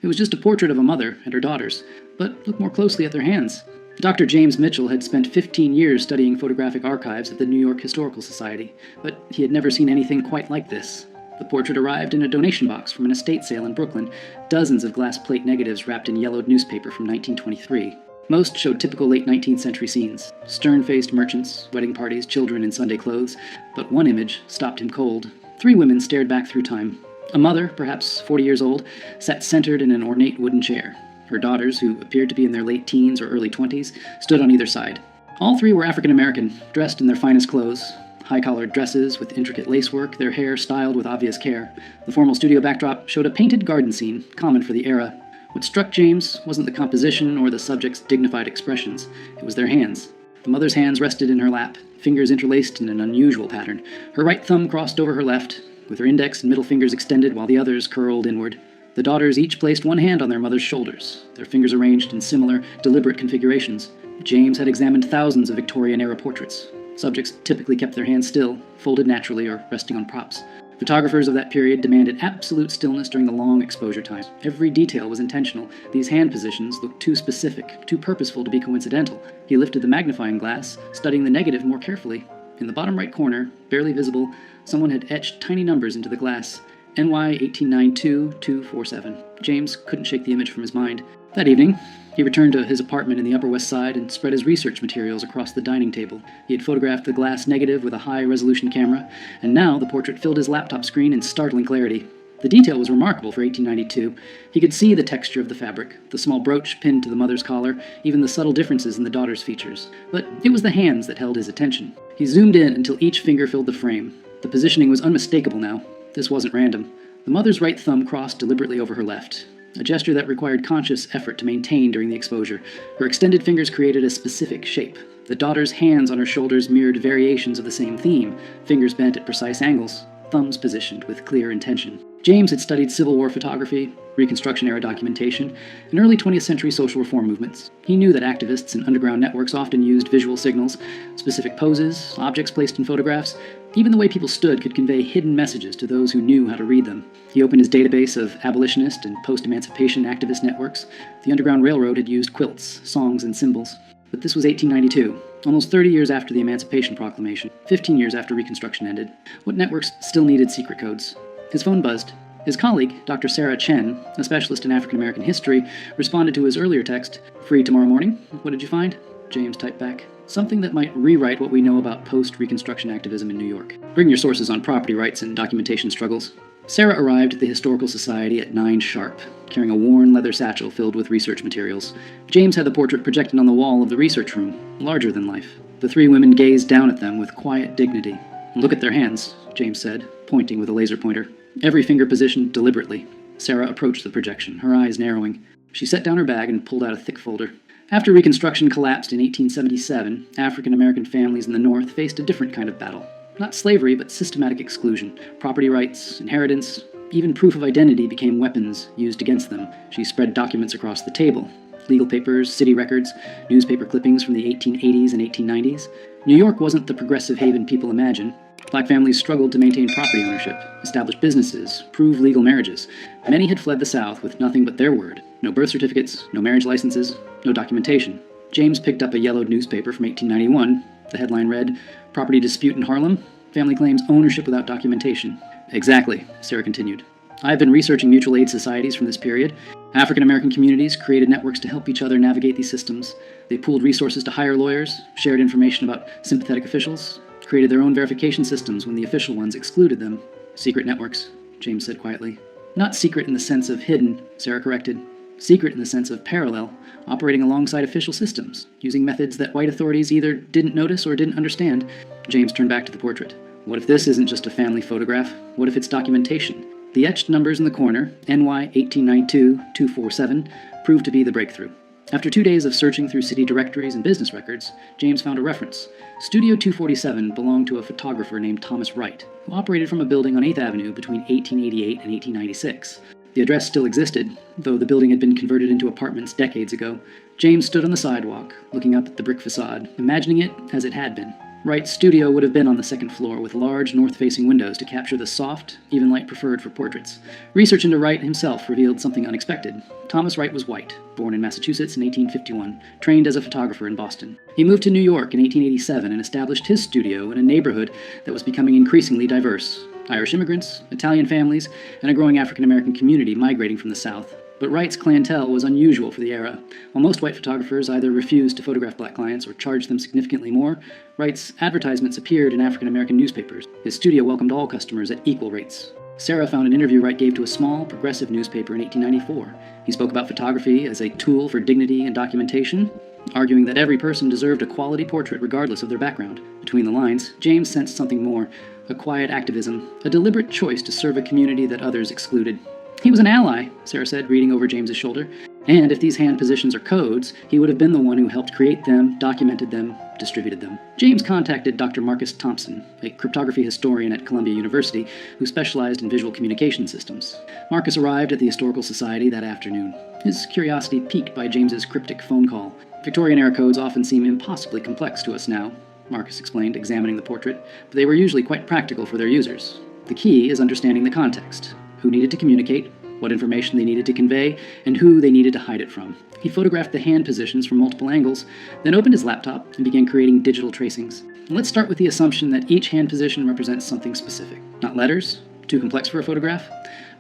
It was just a portrait of a mother and her daughters, but look more closely at their hands. Dr. James Mitchell had spent 15 years studying photographic archives at the New York Historical Society, but he had never seen anything quite like this. The portrait arrived in a donation box from an estate sale in Brooklyn, dozens of glass plate negatives wrapped in yellowed newspaper from 1923. Most showed typical late 19th century scenes: stern-faced merchants, wedding parties, children in Sunday clothes, but one image stopped him cold. 3 women stared back through time. A mother, perhaps 40 years old, sat centered in an ornate wooden chair. Her daughters, who appeared to be in their late teens or early 20s, stood on either side. All 3 were African American, dressed in their finest clothes, high-collared dresses with intricate lacework, their hair styled with obvious care. The formal studio backdrop showed a painted garden scene, common for the era. What struck James wasn't the composition or the subject's dignified expressions. It was their hands. The mother's hands rested in her lap, fingers interlaced in an unusual pattern. Her right thumb crossed over her left, with her index and middle fingers extended while the others curled inward. The daughters each placed one hand on their mother's shoulders, their fingers arranged in similar, deliberate configurations. James had examined thousands of Victorian-era portraits. Subjects typically kept their hands still, folded naturally or resting on props. Photographers of that period demanded absolute stillness during the long exposure time. Every detail was intentional. These hand positions looked too specific, too purposeful to be coincidental. He lifted the magnifying glass, studying the negative more carefully. In the bottom right corner, barely visible, someone had etched tiny numbers into the glass. NY 1892247. James couldn't shake the image from his mind. That evening, he returned to his apartment in the Upper West Side and spread his research materials across the dining table. He had photographed the glass negative with a high-resolution camera, and now the portrait filled his laptop screen in startling clarity. The detail was remarkable for 1892. He could see the texture of the fabric, the small brooch pinned to the mother's collar, even the subtle differences in the daughter's features. But it was the hands that held his attention. He zoomed in until each finger filled the frame. The positioning was unmistakable now. This wasn't random. The mother's right thumb crossed deliberately over her left, a gesture that required conscious effort to maintain during the exposure. Her extended fingers created a specific shape. The daughter's hands on her shoulders mirrored variations of the same theme, fingers bent at precise angles, thumbs positioned with clear intention. James had studied Civil War photography, Reconstruction-era documentation, and early 20th century social reform movements. He knew that activists and underground networks often used visual signals, specific poses, objects placed in photographs. Even the way people stood could convey hidden messages to those who knew how to read them. He opened his database of abolitionist and post-emancipation activist networks. The Underground Railroad had used quilts, songs, and symbols. But this was 1892, almost 30 years after the Emancipation Proclamation, 15 years after Reconstruction ended. What networks still needed secret codes? His phone buzzed. His colleague, Dr. Sarah Chen, a specialist in African American history, responded to his earlier text, "Free tomorrow morning? What did you find?" James typed back, "Something that might rewrite what we know about post-Reconstruction activism in New York. Bring your sources on property rights and documentation struggles." Sarah arrived at the Historical Society at 9 sharp, carrying a worn leather satchel filled with research materials. James had the portrait projected on the wall of the research room, larger than life. The 3 women gazed down at them with quiet dignity. "Look at their hands," James said, pointing with a laser pointer. Every finger positioned deliberately. Sarah approached the projection, her eyes narrowing. She set down her bag and pulled out a thick folder. After Reconstruction collapsed in 1877, African American families in the North faced a different kind of battle. Not slavery, but systematic exclusion. Property rights, inheritance, even proof of identity became weapons used against them. She spread documents across the table. Legal papers, city records, newspaper clippings from the 1880s and 1890s. New York wasn't the progressive haven people imagine. Black families struggled to maintain property ownership, establish businesses, prove legal marriages. Many had fled the South with nothing but their word. No birth certificates, no marriage licenses, no documentation. James picked up a yellowed newspaper from 1891. The headline read, "Property Dispute in Harlem? Family Claims Ownership Without Documentation." "Exactly," Sarah continued. "I've been researching mutual aid societies from this period. African American communities created networks to help each other navigate these systems. They pooled resources to hire lawyers, shared information about sympathetic officials, created their own verification systems when the official ones excluded them." "Secret networks," James said quietly. "Not secret in the sense of hidden," Sarah corrected. "Secret in the sense of parallel, operating alongside official systems, using methods that white authorities either didn't notice or didn't understand." James turned back to the portrait. "What if this isn't just a family photograph? What if it's documentation?" The etched numbers in the corner, NY 1892247, proved to be the breakthrough. After 2 days of searching through city directories and business records, James found a reference. Studio 247 belonged to a photographer named Thomas Wright, who operated from a building on 8th Avenue between 1888 and 1896. The address still existed, though the building had been converted into apartments decades ago. James stood on the sidewalk, looking up at the brick facade, imagining it as it had been. Wright's studio would have been on the second floor, with large north-facing windows to capture the soft, even light preferred for portraits. Research into Wright himself revealed something unexpected. Thomas Wright was white, born in Massachusetts in 1851, trained as a photographer in Boston. He moved to New York in 1887 and established his studio in a neighborhood that was becoming increasingly diverse. Irish immigrants, Italian families, and a growing African-American community migrating from the South. But Wright's clientele was unusual for the era. While most white photographers either refused to photograph black clients or charged them significantly more, Wright's advertisements appeared in African-American newspapers. His studio welcomed all customers at equal rates. Sarah found an interview Wright gave to a small, progressive newspaper in 1894. He spoke about photography as a tool for dignity and documentation, arguing that every person deserved a quality portrait regardless of their background. Between the lines, James sensed something more, a quiet activism, a deliberate choice to serve a community that others excluded. He was an ally, Sarah said, reading over James's shoulder. And if these hand positions are codes, he would have been the one who helped create them, documented them, distributed them. James contacted Dr. Marcus Thompson, a cryptography historian at Columbia University who specialized in visual communication systems. Marcus arrived at the Historical Society that afternoon, his curiosity piqued by James's cryptic phone call. Victorian-era codes often seem impossibly complex to us now, Marcus explained, examining the portrait, but they were usually quite practical for their users. The key is understanding the context. Who needed to communicate, what information they needed to convey, and who they needed to hide it from. He photographed the hand positions from multiple angles, then opened his laptop and began creating digital tracings. Let's start with the assumption that each hand position represents something specific. Not letters, too complex for a photograph.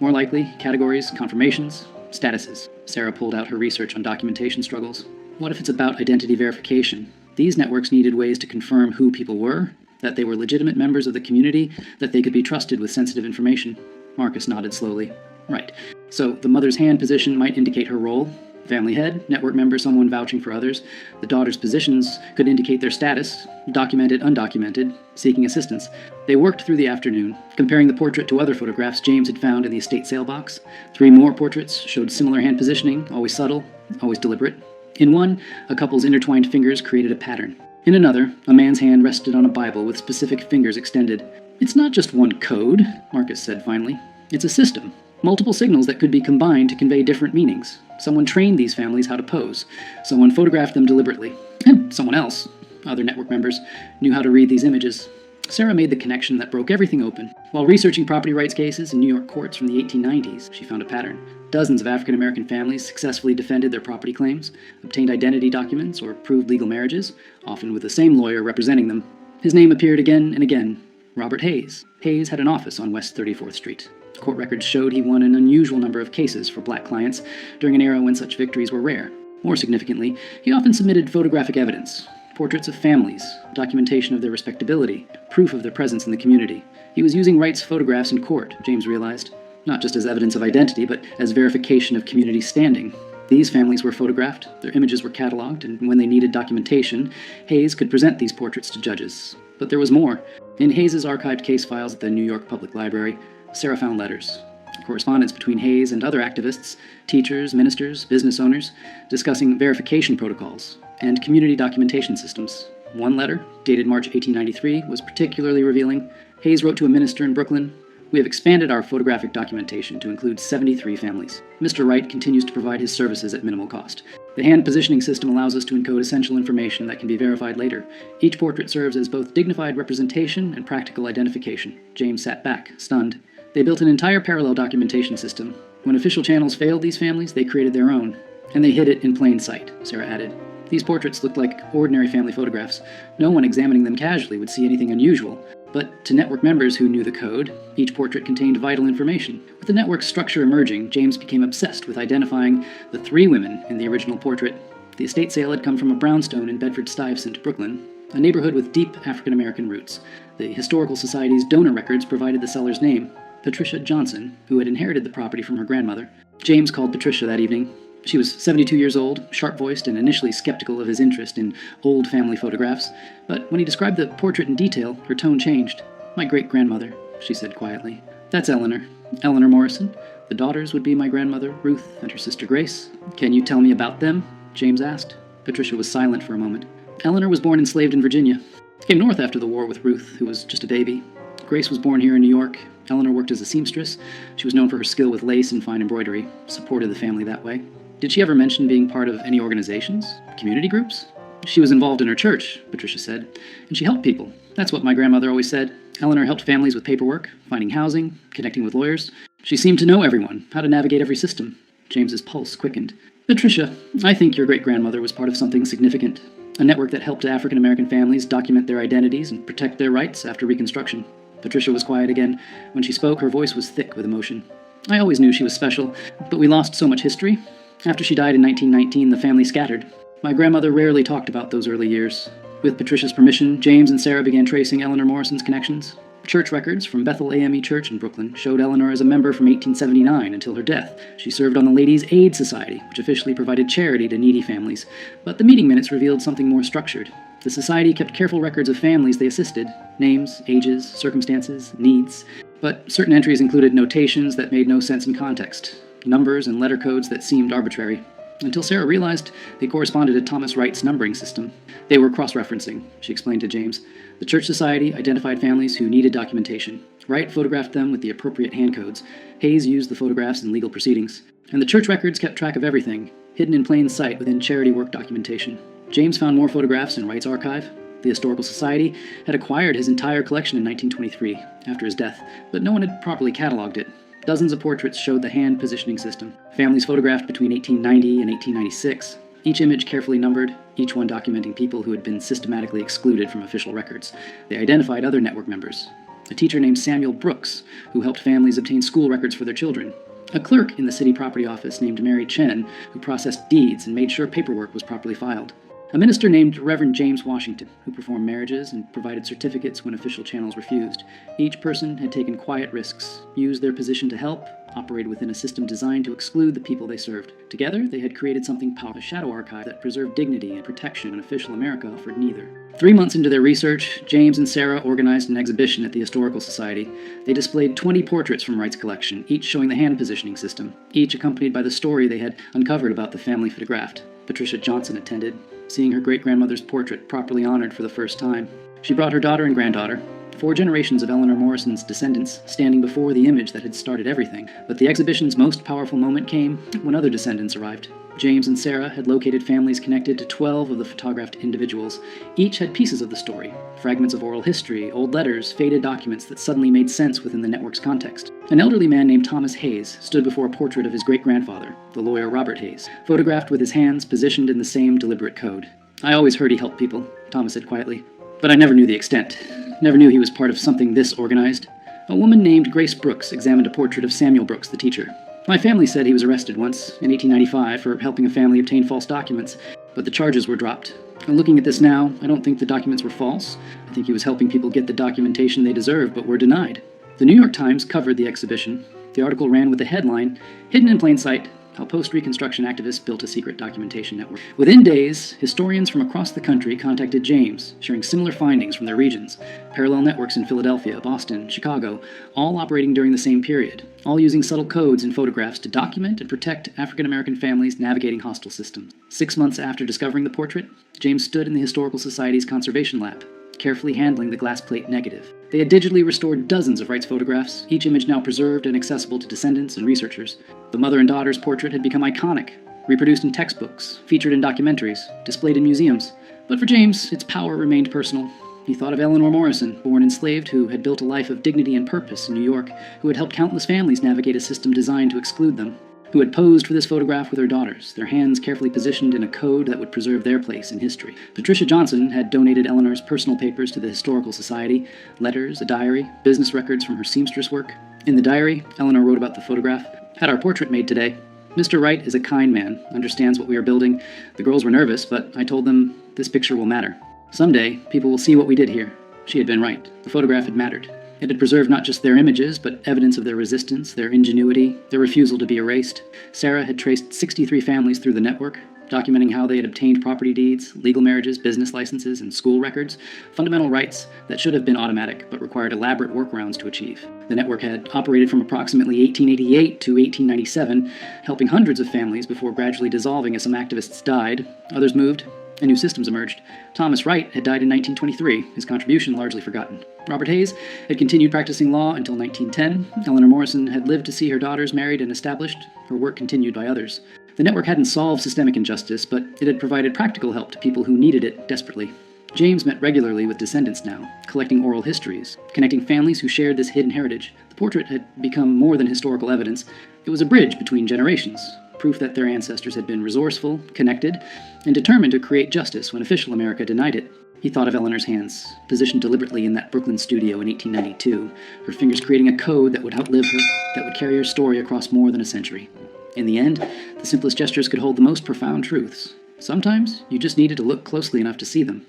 More likely, categories, confirmations, statuses. Sarah pulled out her research on documentation struggles. What if it's about identity verification? These networks needed ways to confirm who people were, that they were legitimate members of the community, that they could be trusted with sensitive information. Marcus nodded slowly. Right. So the mother's hand position might indicate her role. Family head, network member, someone vouching for others. The daughter's positions could indicate their status, documented, undocumented, seeking assistance. They worked through the afternoon, comparing the portrait to other photographs James had found in the estate sale box. 3 more portraits showed similar hand positioning, always subtle, always deliberate. In one, a couple's intertwined fingers created a pattern. In another, a man's hand rested on a Bible with specific fingers extended. It's not just one code, Marcus said finally. It's a system. Multiple signals that could be combined to convey different meanings. Someone trained these families how to pose. Someone photographed them deliberately. And someone else, other network members, knew how to read these images. Sarah made the connection that broke everything open. While researching property rights cases in New York courts from the 1890s, she found a pattern. Dozens of African-American families successfully defended their property claims, obtained identity documents, or proved legal marriages, often with the same lawyer representing them. His name appeared again and again. Robert Hayes. Hayes had an office on West 34th Street. Court records showed he won an unusual number of cases for black clients during an era when such victories were rare. More significantly, he often submitted photographic evidence, portraits of families, documentation of their respectability, proof of their presence in the community. He was using Wright's photographs in court, James realized, not just as evidence of identity, but as verification of community standing. These families were photographed, their images were cataloged, and when they needed documentation, Hayes could present these portraits to judges. But there was more. In Hayes's archived case files at the New York Public Library, Sarah found letters, correspondence between Hayes and other activists, teachers, ministers, business owners, discussing verification protocols and community documentation systems. One letter, dated March 1893, was particularly revealing. Hayes wrote to a minister in Brooklyn, "We have expanded our photographic documentation to include 73 families. Mr. Wright continues to provide his services at minimal cost. The hand positioning system allows us to encode essential information that can be verified later. Each portrait serves as both dignified representation and practical identification." James sat back, stunned. They built an entire parallel documentation system. When official channels failed these families, they created their own. And they hid it in plain sight, Sarah added. These portraits looked like ordinary family photographs. No one examining them casually would see anything unusual. But to network members who knew the code, each portrait contained vital information. With the network's structure emerging, James became obsessed with identifying the 3 women in the original portrait. The estate sale had come from a brownstone in Bedford-Stuyvesant, Brooklyn, a neighborhood with deep African-American roots. The Historical Society's donor records provided the seller's name, Patricia Johnson, who had inherited the property from her grandmother. James called Patricia that evening. She was 72 years old, sharp-voiced, and initially skeptical of his interest in old family photographs. But when he described the portrait in detail, her tone changed. "My great-grandmother," she said quietly. "That's Eleanor. Eleanor Morrison. The daughters would be my grandmother, Ruth, and her sister Grace." "Can you tell me about them?" James asked. Patricia was silent for a moment. "Eleanor was born enslaved in Virginia. Came north after the war with Ruth, who was just a baby. Grace was born here in New York. Eleanor worked as a seamstress. She was known for her skill with lace and fine embroidery, supported the family that way." "Did she ever mention being part of any organizations? Community groups?" She was involved in her church, Patricia said, and she helped people. That's what my grandmother always said. Eleanor helped families with paperwork, finding housing, connecting with lawyers. She seemed to know everyone, how to navigate every system. James's pulse quickened. Patricia, I think your great-grandmother was part of something significant. A network that helped African-American families document their identities and protect their rights after Reconstruction. Patricia was quiet again. When she spoke, her voice was thick with emotion. I always knew she was special, but we lost so much history. After she died in 1919, the family scattered. My grandmother rarely talked about those early years. With Patricia's permission, James and Sarah began tracing Eleanor Morrison's connections. Church records from Bethel AME Church in Brooklyn showed Eleanor as a member from 1879 until her death. She served on the Ladies' Aid Society, which officially provided charity to needy families. But the meeting minutes revealed something more structured. The society kept careful records of families they assisted, names, ages, circumstances, needs. But certain entries included notations that made no sense in context, numbers and letter codes that seemed arbitrary. Until Sarah realized they corresponded to Thomas Wright's numbering system. They were cross-referencing, she explained to James. The Church Society identified families who needed documentation. Wright photographed them with the appropriate hand codes. Hayes used the photographs in legal proceedings. And the church records kept track of everything, hidden in plain sight within charity work documentation. James found more photographs in Wright's archive. The Historical Society had acquired his entire collection in 1923, after his death, but no one had properly cataloged it. Dozens of portraits showed the hand positioning system. Families photographed between 1890 and 1896. Each image carefully numbered, each one documenting people who had been systematically excluded from official records. They identified other network members. A teacher named Samuel Brooks, who helped families obtain school records for their children. A clerk in the city property office named Mary Chen, who processed deeds and made sure paperwork was properly filed. A minister named Reverend James Washington, who performed marriages and provided certificates when official channels refused. Each person had taken quiet risks, used their position to help, operated within a system designed to exclude the people they served. Together, they had created something powerful, a shadow archive that preserved dignity and protection when official America offered neither. 3 months into their research, James and Sarah organized an exhibition at the Historical Society. They displayed 20 portraits from Wright's collection, each showing the hand positioning system, each accompanied by the story they had uncovered about the family photographed. Patricia Johnson attended, seeing her great-grandmother's portrait properly honored for the first time. She brought her daughter and granddaughter, 4 generations of Eleanor Morrison's descendants, standing before the image that had started everything. But the exhibition's most powerful moment came when other descendants arrived. James and Sarah had located families connected to 12 of the photographed individuals. Each had pieces of the story, fragments of oral history, old letters, faded documents that suddenly made sense within the network's context. An elderly man named Thomas Hayes stood before a portrait of his great-grandfather, the lawyer Robert Hayes, photographed with his hands positioned in the same deliberate code. I always heard he helped people, Thomas said quietly, but I never knew the extent. Never knew he was part of something this organized. A woman named Grace Brooks examined a portrait of Samuel Brooks, the teacher. My family said he was arrested once, in 1895, for helping a family obtain false documents, but the charges were dropped. And looking at this now, I don't think the documents were false. I think he was helping people get the documentation they deserved, but were denied. The New York Times covered the exhibition. The article ran with the headline, "Hidden in Plain Sight, How Post-Reconstruction Activists Built a Secret Documentation Network." Within days, historians from across the country contacted James, sharing similar findings from their regions. Parallel networks in Philadelphia, Boston, Chicago, all operating during the same period, all using subtle codes and photographs to document and protect African-American families navigating hostile systems. 6 months after discovering the portrait, James stood in the Historical Society's conservation lab, carefully handling the glass plate negative. They had digitally restored dozens of Wright's photographs, each image now preserved and accessible to descendants and researchers. The mother and daughter's portrait had become iconic, reproduced in textbooks, featured in documentaries, displayed in museums. But for James, its power remained personal. He thought of Eleanor Morrison, born enslaved, who had built a life of dignity and purpose in New York, who had helped countless families navigate a system designed to exclude them, who had posed for this photograph with her daughters, their hands carefully positioned in a code that would preserve their place in history. Patricia Johnson had donated Eleanor's personal papers to the Historical Society, letters, a diary, business records from her seamstress work. In the diary, Eleanor wrote about the photograph. "Had our portrait made today. Mr. Wright is a kind man, understands what we are building. The girls were nervous, but I told them this picture will matter. Someday, people will see what we did here." She had been right. The photograph had mattered. It had preserved not just their images, but evidence of their resistance, their ingenuity, their refusal to be erased. Sarah had traced 63 families through the network, documenting how they had obtained property deeds, legal marriages, business licenses, and school records, fundamental rights that should have been automatic, but required elaborate workarounds to achieve. The network had operated from approximately 1888 to 1897, helping hundreds of families before gradually dissolving as some activists died, others moved, and new systems emerged. Thomas Wright had died in 1923, his contribution largely forgotten. Robert Hayes had continued practicing law until 1910. Eleanor Morrison had lived to see her daughters married and established, her work continued by others. The network hadn't solved systemic injustice, but it had provided practical help to people who needed it desperately. James met regularly with descendants now, collecting oral histories, connecting families who shared this hidden heritage. The portrait had become more than historical evidence. It was a bridge between generations, proof that their ancestors had been resourceful, connected, and determined to create justice when official America denied it. He thought of Eleanor's hands, positioned deliberately in that Brooklyn studio in 1892, her fingers creating a code that would outlive her, that would carry her story across more than a century. In the end, the simplest gestures could hold the most profound truths. Sometimes, you just needed to look closely enough to see them.